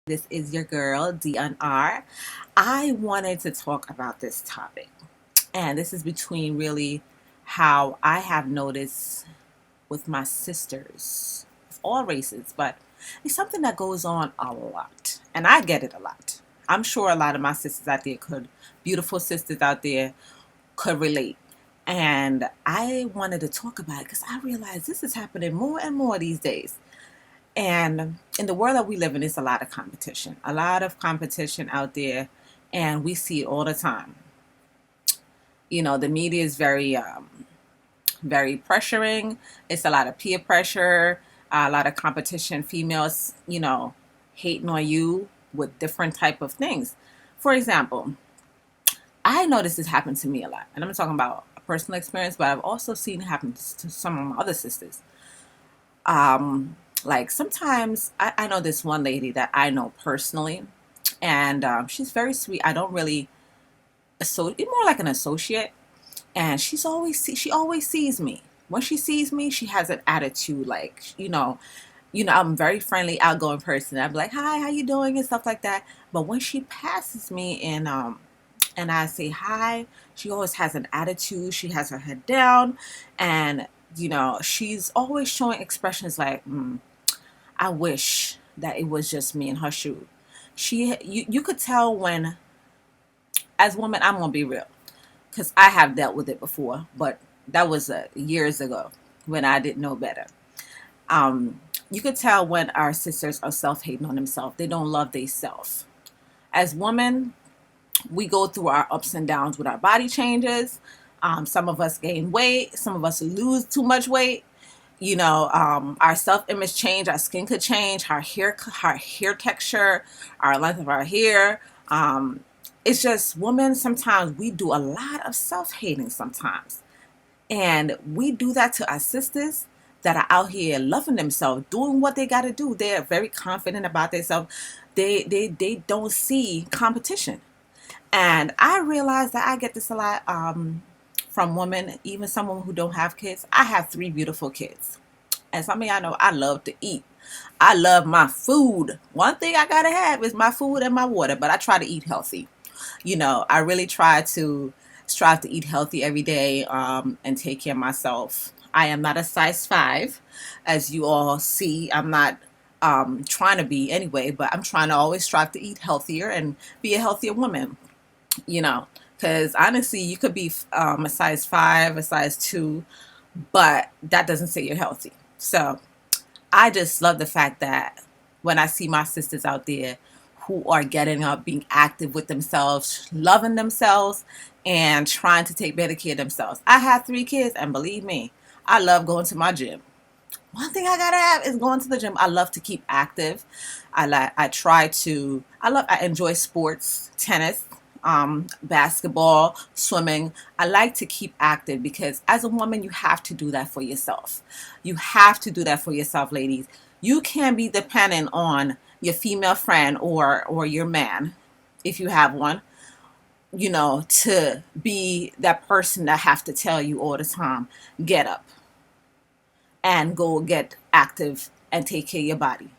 This is your girl, DNR. I wanted to talk about this topic, and this is between really how I have noticed with my sisters of all races, but it's something that goes on a lot, and I get it a lot. I'm sure a lot of my sisters out there beautiful sisters out there could relate. And I wanted to talk about it because I realize this is happening more and more these days. And in the world that we live in, it's a lot of competition out there, and we see it all the time. The media is very pressuring. It's a lot of peer pressure, a lot of competition. Females, hating on you with different type of things. For example, I know this has happened to me a lot, and I'm talking about a personal experience, but I've also seen it happen to some of my other sisters. Like sometimes I know this one lady that I know personally, and she's very sweet. I don't really more like an associate, and she always sees me. When she sees me, she has an attitude like I'm a very friendly, outgoing person. I'm like, hi, how you doing, and stuff like that. But when she passes me and I say hi, she always has an attitude. She has her head down, and she's always showing expressions like, I wish that it was just me in her shoe. You could tell when, as a woman, I'm gonna be real, because I have dealt with it before, but that was years ago when I didn't know better. You could tell when our sisters are self-hating on themselves. They don't love themselves. As women, we go through our ups and downs with our body changes. Some of us gain weight. Some of us lose too much weight. Our self-image change, our skin could change, our hair texture, our length of our hair. It's just women, sometimes we do a lot of self-hating sometimes. And we do that to our sisters that are out here loving themselves, doing what they got to do. They're very confident about themselves. They don't see competition. And I realize that I get this a lot from women, even some women who don't have kids. I have three beautiful kids. And some of y'all know I love to eat. I love my food. One thing I gotta have is my food and my water, but I try to eat healthy. I really try to strive to eat healthy every day and take care of myself. I am not a size 5, as you all see. I'm not trying to be anyway, but I'm trying to always strive to eat healthier and be a healthier woman, because honestly, you could be a size 5, a size 2, but that doesn't say you're healthy. So I just love the fact that when I see my sisters out there who are getting up, being active with themselves, loving themselves, and trying to take better care of themselves. I have 3 kids, and believe me, I love going to my gym. One thing I gotta have is going to the gym. I love to keep active. I enjoy sports, tennis, basketball, swimming. I like to keep active because as a woman, you have to do that for yourself. You have to do that for yourself, ladies. You can't be dependent on your female friend or your man, if you have one, to be that person that have to tell you all the time, get up and go get active and take care of your body.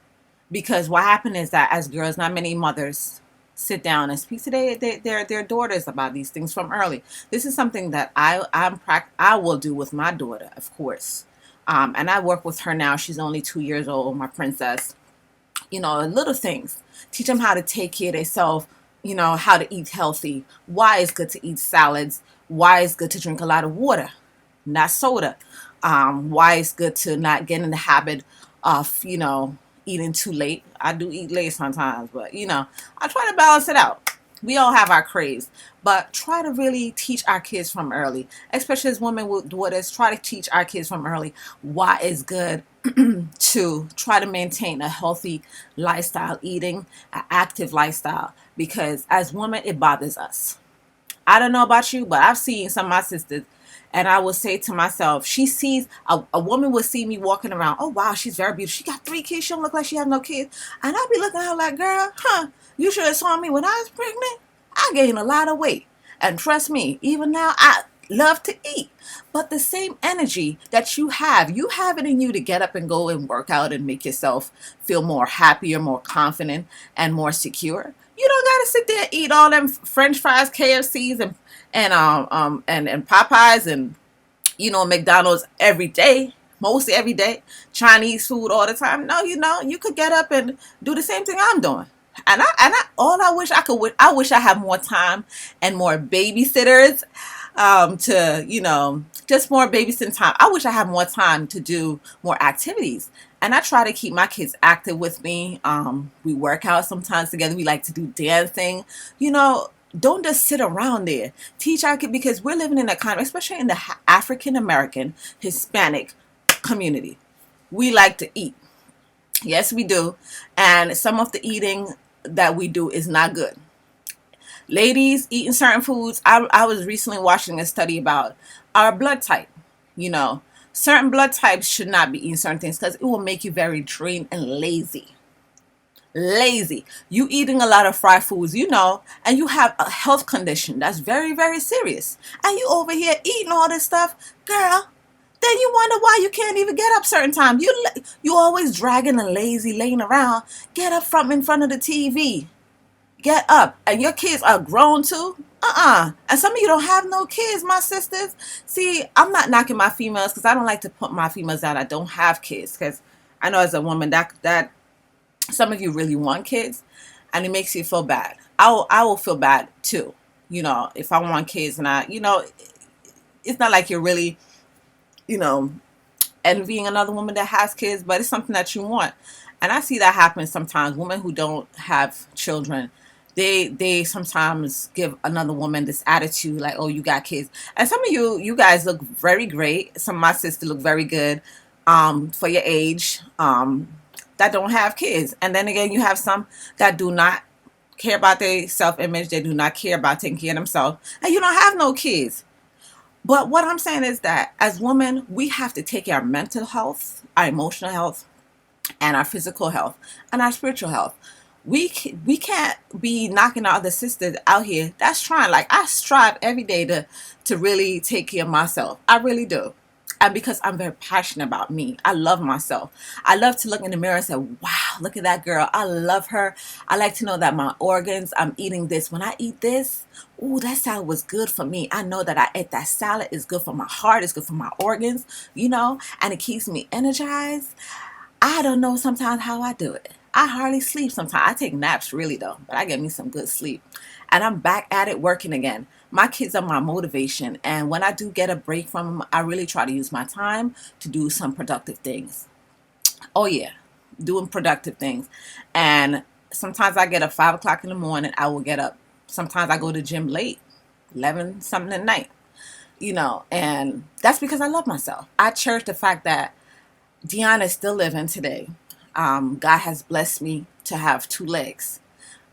Because what happened is that as girls, not many mothers sit down and speak to their daughters about these things from early. This is something that I will do with my daughter, of course. And I work with her now. She's only 2 years old, my princess. Little things. Teach them how to take care of themselves, how to eat healthy, why it's good to eat salads, why it's good to drink a lot of water, not soda, why it's good to not get in the habit of, eating too late. I do eat late sometimes, but, I try to balance it out. We all have our craves, but try to really teach our kids from early, especially as women with daughters. Try to teach our kids from early why it's good to try to maintain a healthy lifestyle, eating an active lifestyle, because as women, it bothers us. I don't know about you, but I've seen some of my sisters, and I will say to myself, she sees a woman will see me walking around. Oh wow, she's very beautiful. She got 3 kids. She don't look like she has no kids. And I'll be looking at her like, girl, you should have saw me when I was pregnant. I gained a lot of weight, and trust me, even now, love to eat. But the same energy that you have it in you to get up and go and work out and make yourself feel more happier, more confident, and more secure. You don't gotta sit there and eat all them French fries, KFCs, and Popeyes and McDonald's every day, mostly every day, Chinese food all the time. No, you could get up and do the same thing I'm doing. All I wish I wish I had more time and more babysitters, to, just more babysitting time. I wish I had more time to do more activities. And I try to keep my kids active with me. We work out sometimes together. We like to do dancing. Don't just sit around there. Teach our kids, because we're living in a kind of, especially in the African American, Hispanic community. We like to eat. Yes, we do. And some of the eating that we do is not good. Ladies eating certain foods. I was recently watching a study about our blood type. You know, certain blood types should not be eating certain things because it will make you very drained and lazy. Lazy. You eating a lot of fried foods, and you have a health condition that's very, very serious. And you over here eating all this stuff, girl. Then you wonder why you can't even get up certain times. You always dragging and lazy, laying around. Get up from in front of the TV. Get up. And your kids are grown too. And some of you don't have no kids, my sisters. See, I'm not knocking my females because I don't like to put my females down. I don't have kids because I know as a woman that some of you really want kids, and it makes you feel bad. I will feel bad too. If I want kids and it's not like you're really, envying another woman that has kids, but it's something that you want. And I see that happen sometimes. Women who don't have children, they sometimes give another woman this attitude like, oh, you got kids. And some of you guys look very great. Some of my sisters look very good for your age, that don't have kids. And then again, you have some that do not care about their self-image. They do not care about taking care of themselves. And you don't have no kids. But what I'm saying is that as women, we have to take care of our mental health, our emotional health, and our physical health, and our spiritual health. We can't be knocking our other sisters out here that's trying. Like, I strive every day to really take care of myself. I really do. And because I'm very passionate about me, I love myself. I love to look in the mirror and say, wow, look at that girl. I love her. I like to know that my organs, I'm eating this. When I eat this, ooh, that salad was good for me. I know that I ate that salad. It's good for my heart. It's good for my organs, and it keeps me energized. I don't know sometimes how I do it. I hardly sleep sometimes. I take naps really though, but I get me some good sleep. And I'm back at it working again. My kids are my motivation. And when I do get a break from them, I really try to use my time to do some productive things. Oh yeah, doing productive things. And sometimes I get up 5 o'clock in the morning. I will get up. Sometimes I go to the gym late, 11 something at night, and that's because I love myself. I cherish the fact that Deanna is still living today. God has blessed me to have 2 legs.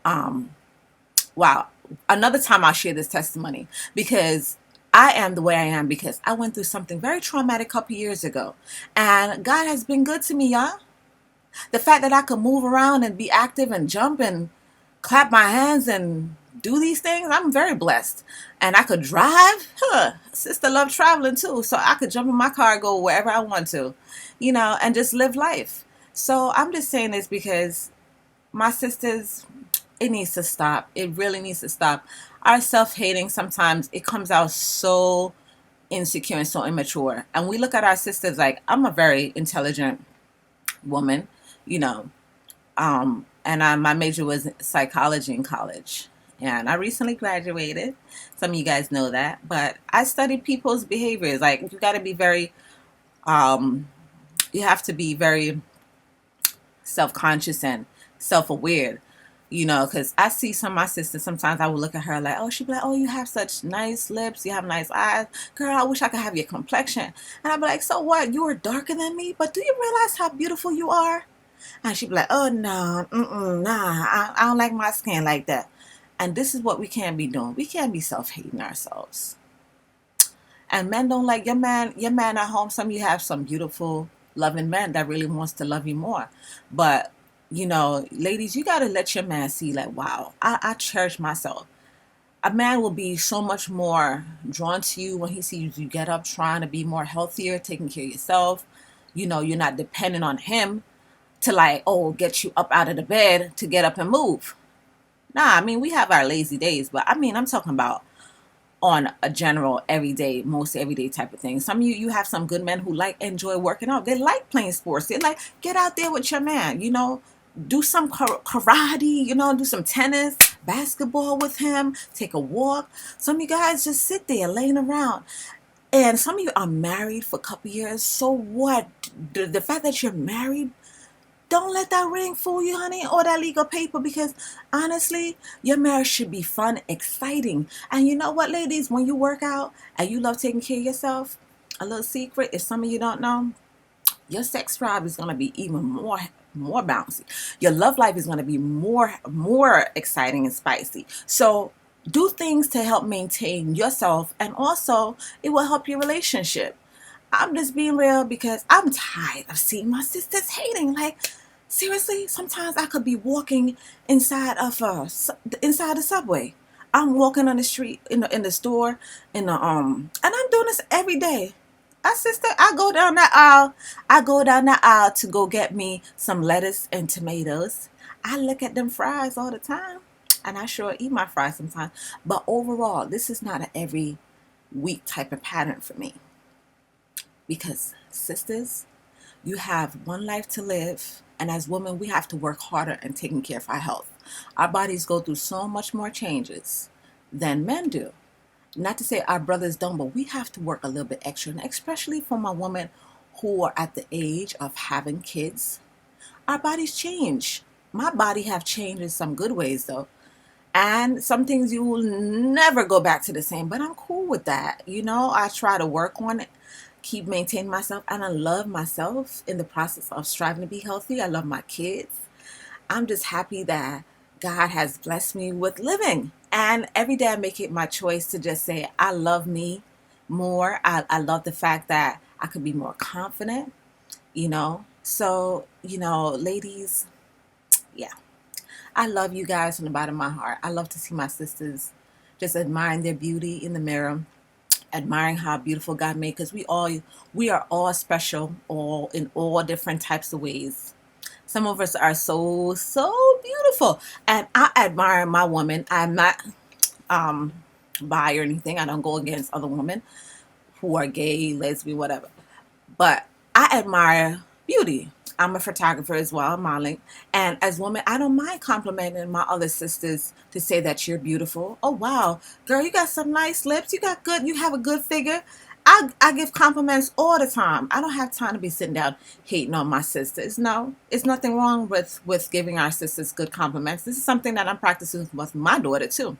Wow. Another time I'll share this testimony because I am the way I am because I went through something very traumatic a couple years ago. And God has been good to me, y'all. The fact that I could move around and be active and jump and clap my hands and do these things, I'm very blessed. And I could drive. Sister loved traveling too. So I could jump in my car and go wherever I want to, and just live life. So I'm just saying this because my sisters, it needs to stop. It really needs to stop. Our self-hating, sometimes it comes out so insecure and so immature. And we look at our sisters like, I'm a very intelligent woman, and my major was psychology in college. And I recently graduated. Some of you guys know that. But I studied people's behaviors. Like, you got to be very, you have to be very self-conscious and self-aware, because I see some of my sisters, sometimes I will look at her like, oh, she'd be like, oh, you have such nice lips, you have nice eyes, girl, I wish I could have your complexion. And I'd be like, so what, you are darker than me, but do you realize how beautiful you are? And she'd be like, oh, no, nah, I don't like my skin like that. And this is what we can't be doing. We can't be self-hating ourselves. And men don't like your man at home. Some of you have some beautiful, loving men that really wants to love you more. But, ladies, you got to let your man see like, wow, I cherish myself. A man will be so much more drawn to you when he sees you get up trying to be more healthier, taking care of yourself. You're not dependent on him to like, oh, get you up out of the bed to get up and move. Nah, I mean, we have our lazy days, but I mean, I'm talking about on a general everyday, most everyday type of thing. Some of you have some good men who like enjoy working out. They like playing sports. They like get out there with your man, do some karate, do some tennis, basketball with him, take a walk. Some of you guys just sit there laying around. And some of you are married for a couple years. So what? The fact that you're married, don't let that ring fool you, honey, or that legal paper, because honestly, your marriage should be fun, exciting. And you know what, ladies, when you work out and you love taking care of yourself, a little secret, if some of you don't know, your sex drive is going to be even more bouncy. Your love life is going to be more exciting and spicy. So do things to help maintain yourself, and also it will help your relationship. I'm just being real because I'm tired of seeing my sisters hating. Like, seriously, sometimes I could be walking inside the subway. I'm walking on the street, in the store, and I'm doing this every day. Sister, I go down that aisle. I go down that aisle to go get me some lettuce and tomatoes. I look at them fries all the time, and I sure eat my fries sometimes. But overall, this is not an every week type of pattern for me. Because, sisters, you have one life to live, and as women, we have to work harder and taking care of our health. Our bodies go through so much more changes than men do. Not to say our brothers don't, but we have to work a little bit extra, and especially for my women who are at the age of having kids. Our bodies change. My body have changed in some good ways, though. And some things you will never go back to the same, but I'm cool with that. I try to work on it, keep maintaining myself, and I love myself in the process of striving to be healthy. I love my kids. I'm just happy that God has blessed me with living. And every day I make it my choice to just say, I love me more. I love the fact that I could be more confident, So, ladies, yeah, I love you guys from the bottom of my heart. I love to see my sisters just admiring their beauty in the mirror, admiring how beautiful God made, because we are all special, all in all different types of ways. Some of us are so beautiful, and I admire my woman. I'm not um bi or anything. I don't go against other women who are gay, lesbian, whatever. But I admire beauty. I'm a photographer as well, modeling. And as a woman, I don't mind complimenting my other sisters to say that you're beautiful. Oh, wow. Girl, you got some nice lips. You have a good figure. I give compliments all the time. I don't have time to be sitting down hating on my sisters. No, it's nothing wrong with giving our sisters good compliments. This is something that I'm practicing with my daughter too.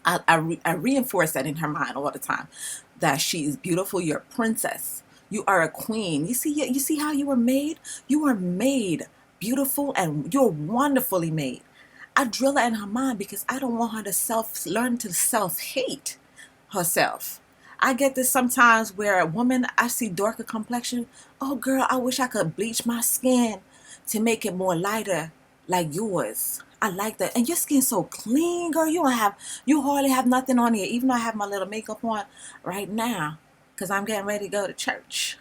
I reinforce that in her mind all the time, that she is beautiful. You're a princess. You are a queen. You see how you were made? You are made beautiful, and you're wonderfully made. I drill that in her mind because I don't want her to learn to self-hate herself. I get this sometimes where a woman, I see darker complexion. Oh girl, I wish I could bleach my skin to make it more lighter like yours. I like that. And your skin's so clean, girl. You hardly have nothing on here. Even though I have my little makeup on right now, because I'm getting ready to go to church.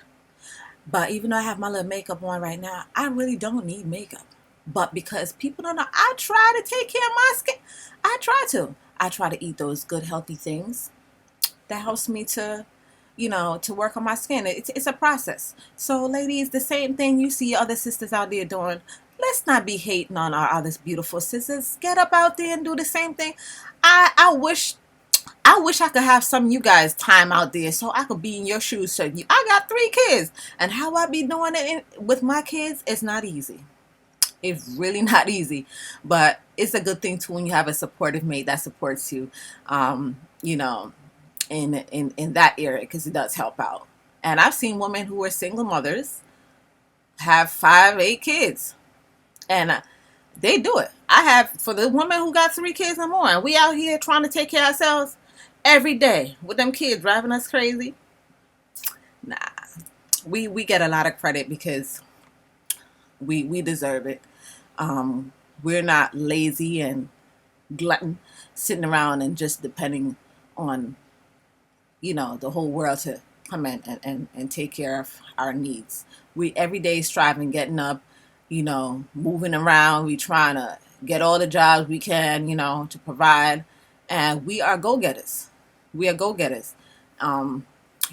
But even though I have my little makeup on right now, I really don't need makeup. But because people don't know, I try to take care of my skin. I try to. I try to eat those good, healthy things that helps me to work on my skin. It's a process. So, ladies, the same thing you see other sisters out there doing. Let's not be hating on our other beautiful sisters. Get up out there and do the same thing. I wish I could have some of you guys time out there so I could be in your shoes. I got 3 kids, and how I be doing it with my kids is not easy. It's really not easy, but it's a good thing too when you have a supportive mate that supports you. You know, in that area, because it does help out. And I've seen women who are single mothers have 5, 8 kids, and they do it. I have for the woman who got 3 kids or more, and we out here trying to take care of ourselves every day with them kids driving us crazy. Nah, we get a lot of credit because we deserve it. We're not lazy, and glutton sitting around and just depending on, the whole world to come in and take care of our needs. We every day striving, getting up, moving around. We trying to get all the jobs we can, to provide. And we are go-getters. We are go-getters. Um,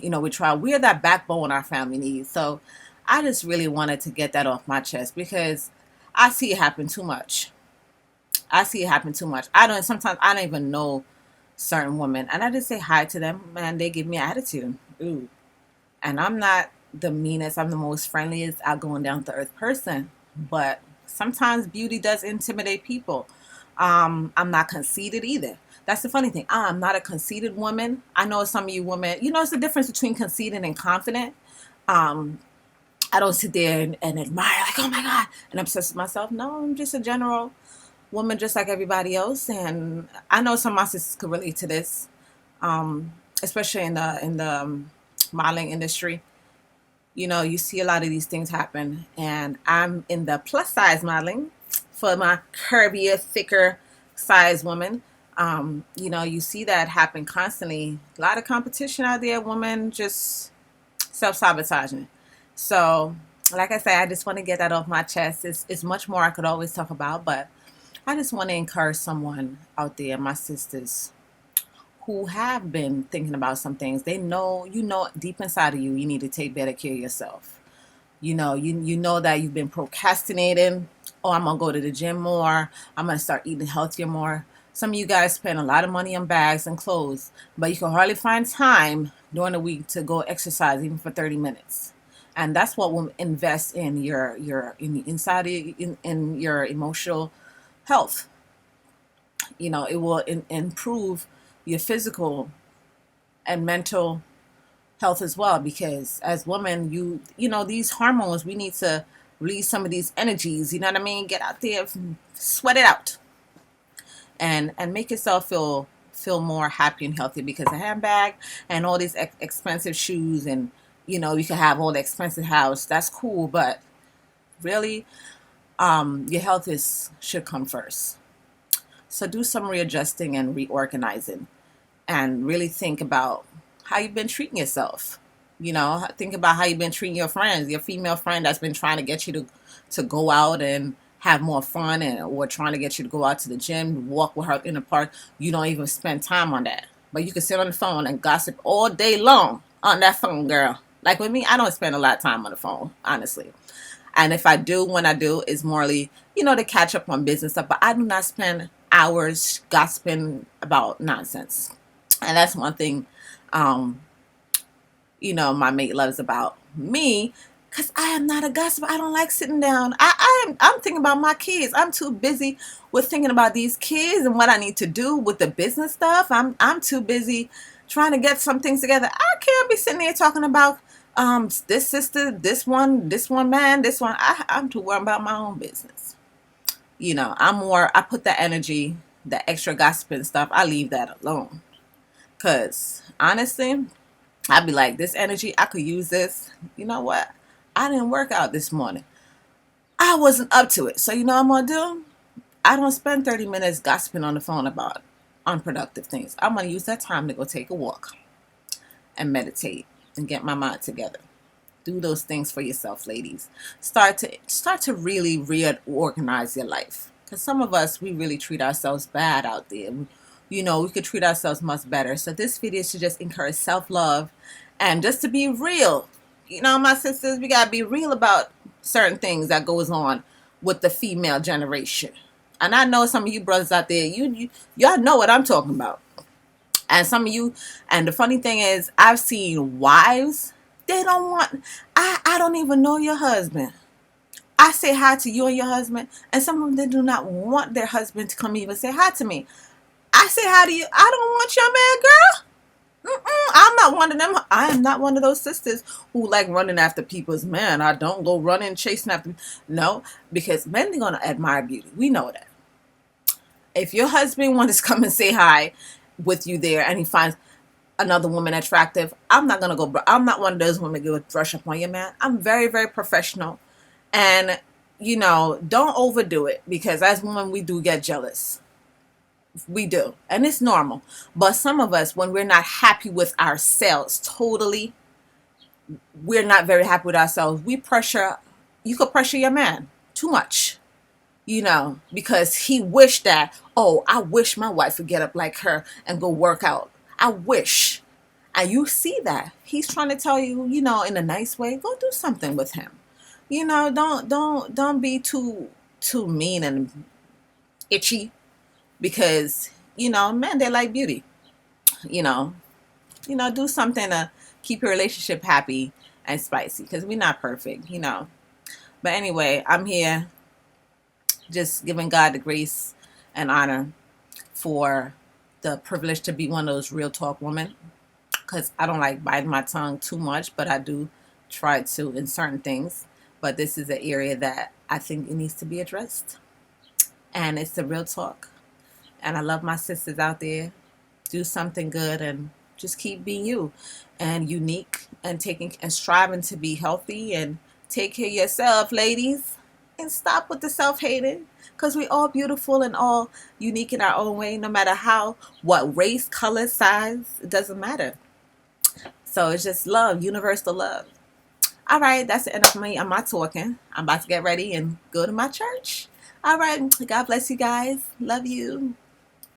we are that backbone our family needs. So I just really wanted to get that off my chest because I see it happen too much. I see it happen too much. Sometimes I don't even know certain women, and I just say hi to them, and they give me attitude. Ooh. And I'm not the meanest, I'm the most friendliest, outgoing, down to earth person, but sometimes beauty does intimidate people. I'm not conceited either. That's the funny thing. I'm not a conceited woman. I know some of you women, it's the difference between conceited and confident. Um, I don't sit there and admire, like, oh my God, and obsess with myself. No, I'm just a general woman just like everybody else. And I know some of my sisters could relate to this, especially in the modeling industry. You see a lot of these things happen, and I'm in the plus size modeling for my curvier, thicker size woman. You see that happen constantly. A lot of competition out there, women just self-sabotaging. So, like I said, I just want to get that off my chest. It's much more I could always talk about, but I just want to encourage someone out there, my sisters, who have been thinking about some things. They know, deep inside of you, you need to take better care of yourself. You know that you've been procrastinating. Oh, I'm gonna go to the gym more. I'm gonna start eating healthier more. Some of you guys spend a lot of money on bags and clothes, but you can hardly find time during the week to go exercise even for 30 minutes. And that's what will invest in in your emotional health. It will improve your physical and mental health as well, because as women, these hormones, we need to release some of these energies, you know what I mean? Get out there, sweat it out, and make yourself feel more happy and healthy, because a handbag and all these expensive shoes, and you can have all the expensive house, that's cool, but really, your health is should come first. So do some readjusting and reorganizing, and really think about how you've been treating yourself. Think about how you've been treating your friends, your female friend that's been trying to get you to go out and have more fun, and or trying to get you to go out to the gym, walk with her in the park. You don't even spend time on that, but you can sit on the phone and gossip all day long on that phone, girl. Like with me, I don't spend a lot of time on the phone, honestly. And if I do, when I do, it's morely, to catch up on business stuff. But I do not spend hours gossiping about nonsense. And that's one thing, um, my mate loves about me, because I am not a gossip. I don't like sitting down. I'm thinking about my kids. I'm too busy with thinking about these kids and what I need to do with the business stuff. I'm too busy trying to get some things together. I can't be sitting there talking about this sister, this one man, this one. I'm too worried about my own business. I put the energy, the extra gossiping stuff, I leave that alone. Cause honestly, I'd be like, this energy, I could use this. You know what? I didn't work out this morning. I wasn't up to it. So you know what I'm gonna do? I don't spend 30 minutes gossiping on the phone about unproductive things. I'm gonna use that time to go take a walk and meditate and get my mind together. Do those things for yourself, ladies. Start to really reorganize your life. Because some of us, we really treat ourselves bad out there. We could treat ourselves much better. So this video should just encourage self-love and just to be real. My sisters, we gotta be real about certain things that goes on with the female generation. And I know some of you brothers out there, y'all know what I'm talking about. And some of you, and the funny thing is, I've seen wives, they don't want, I don't even know your husband. I say hi to you and your husband, and some of them, they do not want their husband to come even say hi to me. I say hi to you. I don't want your man, girl. I'm not one of them. I am not one of those sisters who like running after people's man. I don't go running, chasing after. No, because men are going to admire beauty. We know that. If your husband wants to come and say hi with you there, and he finds another woman attractive, I'm not gonna go. I'm not one of those women that go brush up on your man. I'm very, very professional, and don't overdo it, because as women we do get jealous. We do. And it's normal. But some of us, when we're not happy with ourselves, totally, we're not very happy with ourselves. You could pressure your man too much, because he wished that, oh, I wish my wife would get up like her and go work out. I wish. And you see that. He's trying to tell you, in a nice way, go do something with him. Don't be too mean and itchy because, men, they like beauty. You know, do something to keep your relationship happy and spicy because we're not perfect. But anyway, I'm here just giving God the grace and honor for the privilege to be one of those real talk women, because I don't like biting my tongue too much, but I do try to in certain things. But this is an area that I think it needs to be addressed. And it's the real talk. And I love my sisters out there. Do something good and just keep being you and unique and taking and striving to be healthy and take care of yourself, ladies. And stop with the self-hating, because we all beautiful and all unique in our own way, no matter what race, color, size, it doesn't matter. So it's just love, universal love. All right, that's the end of me. I'm not talking. I'm about to get ready and go to my church. All right, God bless you guys. Love you.